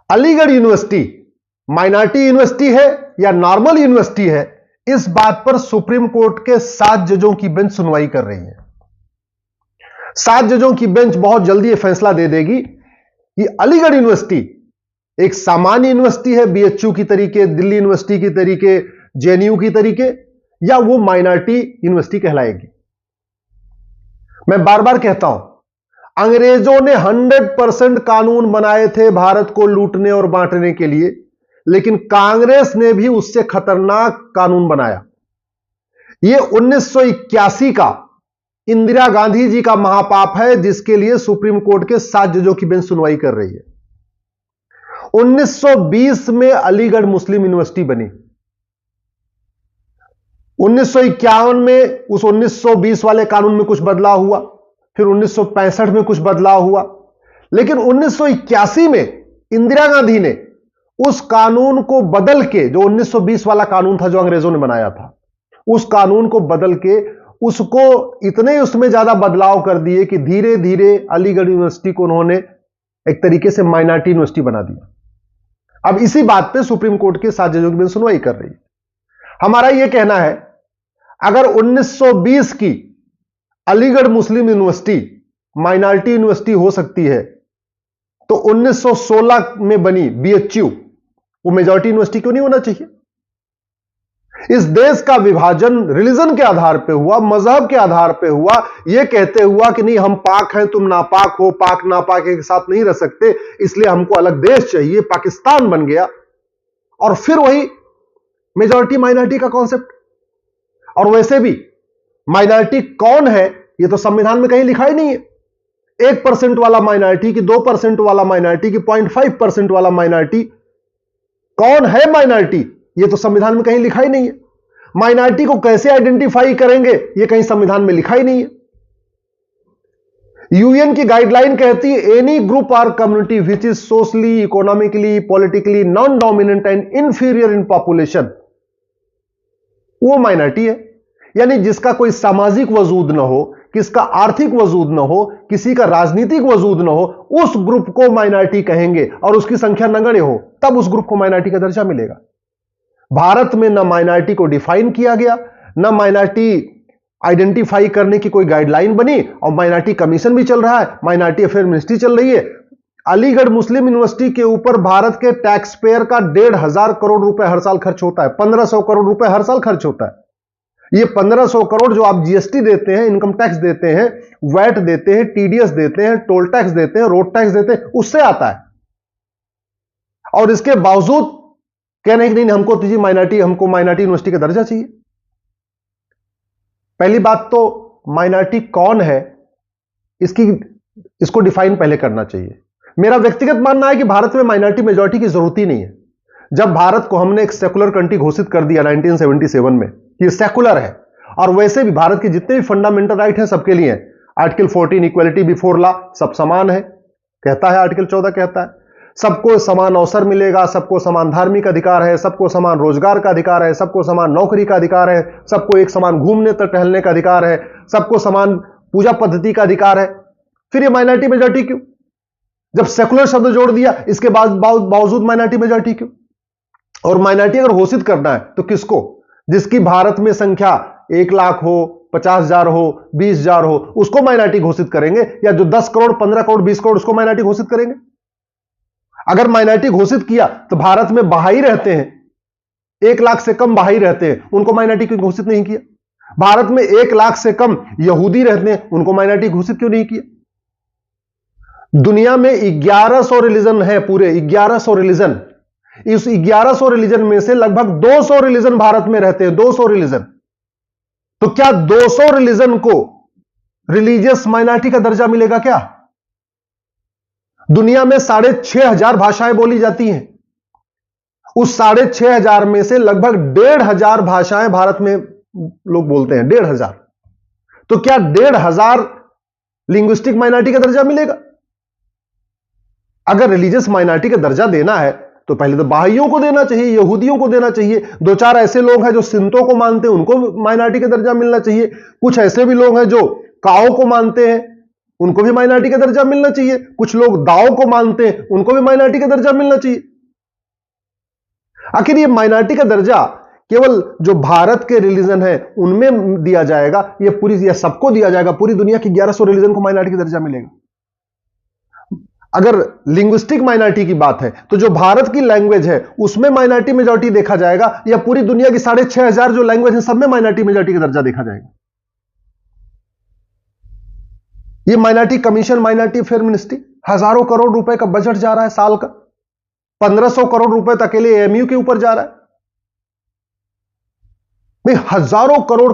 Aligarh university minority university है या normal university है, इस बात पर सुप्रीम कोर्ट के 7 जजों की बेंच सुनवाई कर रही है। 7 जजों की बेंच बहुत जल्दी यह फैसला दे देगी कि अलीगढ़ यूनिवर्सिटी एक सामान्य यूनिवर्सिटी है, बीएचयू की तरीके, दिल्ली यूनिवर्सिटी की तरीके, जेएनयू की तरीके, या वो माइनॉरिटी यूनिवर्सिटी कहलाएगी। मैं बार बार कहता हूं, अंग्रेजों ने 100% कानून बनाए थे भारत को लूटने और बांटने के लिए, लेकिन कांग्रेस ने भी उससे खतरनाक कानून बनाया। यह 1981 का इंदिरा गांधी जी का महापाप है, जिसके लिए सुप्रीम कोर्ट के 7 जजों की बेंच सुनवाई कर रही है। 1920 में अलीगढ़ मुस्लिम यूनिवर्सिटी बनी। 1951 में उस 1920 वाले कानून में कुछ बदलाव हुआ, फिर 1965 में कुछ बदलाव हुआ, लेकिन 1981 में इंदिरा गांधी ने उस कानून को बदल के, जो 1920 वाला कानून था जो अंग्रेजों ने बनाया था, उस कानून को बदल के उसको इतने उसमें ज्यादा बदलाव कर दिए कि धीरे धीरे अलीगढ़ यूनिवर्सिटी को उन्होंने एक तरीके से माइनॉरिटी यूनिवर्सिटी बना दिया। अब इसी बात पे सुप्रीम कोर्ट के 7 जजों की बेंच सुनवाई कर रही है। हमारा यह कहना है, अगर 1920 की अलीगढ़ मुस्लिम यूनिवर्सिटी माइनॉरिटी यूनिवर्सिटी हो सकती है, तो 1916 में बनी बीएचयू वो मेजॉरिटी यूनिवर्सिटी क्यों नहीं होना चाहिए? इस देश का विभाजन रिलीजन के आधार पे हुआ, मजहब के आधार पे हुआ, यह कहते हुआ कि नहीं हम पाक हैं तुम नापाक हो, पाक नापाक के साथ नहीं रह सकते, इसलिए हमको अलग देश चाहिए, पाकिस्तान बन गया। और फिर वही मेजॉरिटी माइनॉरिटी का कॉन्सेप्ट। और वैसे भी माइनॉरिटी कौन है यह तो संविधान में कहीं लिखा ही नहीं है। 1% वाला माइनॉरिटी की, 2% वाला माइनॉरिटी की, 0.5% वाला माइनॉरिटी, कौन है माइनॉरिटी यह तो संविधान में कहीं लिखा ही नहीं है। माइनॉरिटी को कैसे आइडेंटिफाई करेंगे यह कहीं संविधान में लिखा ही नहीं है। यूएन की गाइडलाइन कहती है एनी ग्रुप और community which is socially, economically, politically non dominant and inferior in population, वो माइनॉरिटी है। यानी जिसका कोई सामाजिक वजूद ना हो, किसका आर्थिक वजूद ना हो, किसी का राजनीतिक वजूद ना हो, उस ग्रुप को माइनॉरिटी कहेंगे और उसकी संख्या नगण्य हो, तब उस ग्रुप को माइनॉरिटी का दर्जा मिलेगा। भारत में न माइनॉरिटी को डिफाइन किया गया, न माइनॉरिटी आइडेंटिफाई करने की कोई गाइडलाइन बनी, और माइनॉरिटी कमीशन भी चल रहा है, माइनॉरिटी अफेयर मिनिस्ट्री चल रही है। अलीगढ़ मुस्लिम यूनिवर्सिटी के ऊपर भारत के टैक्स पेयर का 1,500 करोड़ रुपए हर साल खर्च होता है, 1,500 करोड़ रुपए हर साल खर्च होता है। ये 1,500 करोड़ जो आप जीएसटी देते हैं, इनकम टैक्स देते हैं, वैट देते हैं, टीडीएस देते हैं, टोल टैक्स देते हैं, रोड टैक्स देते हैं, उससे आता है। और इसके बावजूद कहने कि नहीं हमको तुझे माइनॉरिटी, हमको माइनॉरिटी यूनिवर्सिटी का दर्जा चाहिए। पहली बात तो माइनॉरिटी कौन है इसको डिफाइन पहले करना चाहिए। मेरा व्यक्तिगत मानना है कि भारत में माइनॉरिटी मेजॉरिटी की जरूरत ही नहीं है। जब भारत को हमने एक सेकुलर कंट्री घोषित कर दिया 1977 में, ये सेकुलर है, और वैसे भी भारत के जितने भी फंडामेंटल राइट हैं सबके लिए हैं। आर्टिकल 14 इक्वलिटी बिफोर लॉ, सब समान है कहता है, आर्टिकल 14 कहता है सबको समान अवसर मिलेगा, सबको समान धार्मिक अधिकार है, सबको समान रोजगार का अधिकार है, सबको समान नौकरी का अधिकार है, सबको एक समान घूमने तक टहलने का अधिकार है, सबको समान पूजा पद्धति का अधिकार है। फिर ये माइनॉरिटी मेजॉरिटी क्यों? जब सेकुलर शब्द जोड़ दिया, इसके बावजूद माइनॉरिटी मेजॉरिटी क्यों? और माइनॉरिटी अगर घोषित करना है तो किसको? जिसकी भारत में संख्या 1 लाख हो, 50,000 हो, 20,000 हो, उसको माइनॉरिटी घोषित करेंगे, या जो 10 करोड़, 15 करोड़, 20 करोड़, उसको माइनॉरिटी घोषित करेंगे? अगर माइनॉरिटी घोषित किया तो भारत में बहाई रहते हैं, 1 लाख से कम बहाई रहते हैं, उनको माइनॉरिटी क्यों घोषित नहीं किया? भारत में 1 लाख से कम यहूदी रहते हैं, उनको माइनॉरिटी घोषित क्यों नहीं किया? दुनिया में 1100 रिलीजन है, पूरे 1100 रिलीजन। इस 1100 रिलीजन में से लगभग 200 रिलीजन भारत में रहते हैं, 200 रिलीजन। तो क्या 200 रिलीजन को रिलीजियस माइनॉरिटी का दर्जा मिलेगा क्या? दुनिया में 6,500 भाषाएं बोली जाती हैं। उस 6,500 में से लगभग 1,500 भाषाएं भारत में लोग बोलते हैं, 1,500। तो क्या 1,500 लिंग्विस्टिक माइनॉरिटी का दर्जा मिलेगा? अगर रिलीजियस माइनॉरिटी का दर्जा देना है तो पहले तो बहाइयों को देना चाहिए, यहूदियों को देना चाहिए। 2-4 ऐसे लोग हैं जो सिंतों को मानते हैं, उनको माइनॉरिटी का दर्जा मिलना चाहिए। कुछ ऐसे भी लोग हैं जो काओ को मानते हैं, उनको भी माइनॉरिटी का दर्जा मिलना चाहिए। कुछ लोग दाव को मानते हैं, उनको भी माइनॉरिटी का दर्जा मिलना चाहिए। आखिर ये माइनॉरिटी का दर्जा केवल जो भारत के रिलीजन है उनमें दिया जाएगा, ये पूरी या सबको दिया जाएगा? पूरी दुनिया की 1100 रिलीजन को माइनॉरिटी का दर्जा मिलेगा? अगर लिंग्विस्टिक माइनॉरिटी की बात है तो जो भारत की लैंग्वेज है उसमें माइनॉरिटी मेजॉरिटी देखा जाएगा, या पूरी दुनिया की 6500 जो लैंग्वेज है सब में माइनॉरिटी मेजॉरिटी का दर्जा देखा जाएगा? ये minority commission, minority affair ministry, हजारों करोड़ रुपए का बजट जा रहा है साल का, 1500 करोड़ रुपए तक अकेले एएमयू के ऊपर जा रहा है। नहीं, हजारों करोड़